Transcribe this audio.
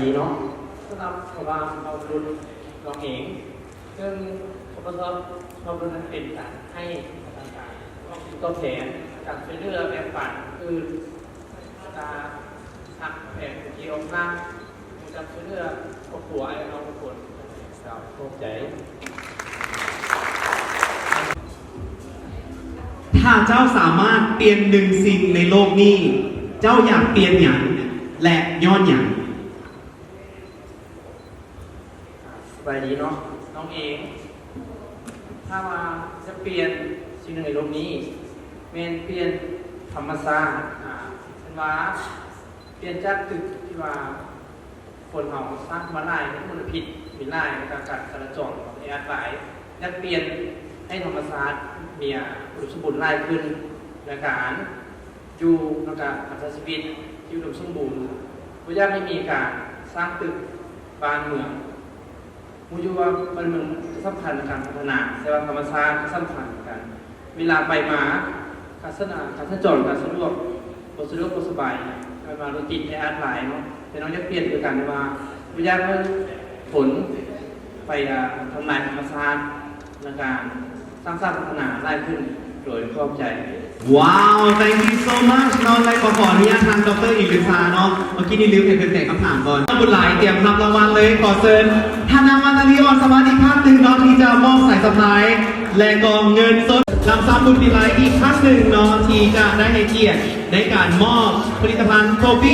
ดีเนาะสำหรับว่าเราดุลเราเองซึ่งขบวนเราดุลนั้นเป็นการให้ต่างๆตัวแทนการช่วยเหลือแบ่งปันคือการหักแผ่นที่องค์ร่างการช่วยเหลือครอบครัวไอ้เราทุกคนเราเข้าใจถ้าเจ้าสามารถเปลี่ยนหนึ่งสิ่งในโลกนี้เจ้าอยากเปลี่ยนอย่างและย้อนอย่างสบายดีเนาะน้องเองถ้าว่าจะเปลี่ยนสิ่งหนึ่งในโลกนี้เปลี่ยนธรรมชาติเป็นว่าเปลี่ยนจากตึกที่ว่าคนเราสร้างมาลายมลพิษมีลายในการกัดกระจกของแอร์ไลน์จะเปลี่ยนให้ธรรมชาติมีอุดมสมบูรณ์ลายขึ้นในการอยู่ในการพัฒนาชีวิตที่อุดมสมบูรณ์เพราะยังไม่มีการสร้างตึกบ้านเมืองมูยูว่ามันเมืองสำคัญในการพัฒนาแต่ว่าธรรมชาติสำคัญเหมือนกันเวลาไปมาการสัญจรการสะดวกสบายไปมารถติดในอาร์ตไลน์เนาะแต่น้องจะเปลี่ยนโดยการว่าวิญญาณผลไปทำลายธรรมชาติในการสร้างพัฒนาได้ขึ้นโดยเข้าใจว้าว thank you so much น้องเลยขออนุญาตทางดร.อิลิซาเนาะเมื่อกี้นี่ลืมเป็นคำถามก่อนบุญหลายเตรียมรับรางวัลเลยขอเชิญธนาวันอาลีออนสมาร์ทอีกครั้งหนึ่งเนาะที่จะมอบสายสะพายและกองเงินสดนำซ้ำบุญดีไลท์อีกครั้งหนึ่งเนาะที่จะได้ให้เกียรติในการมอบผลิตภัณฑ์โคฟี่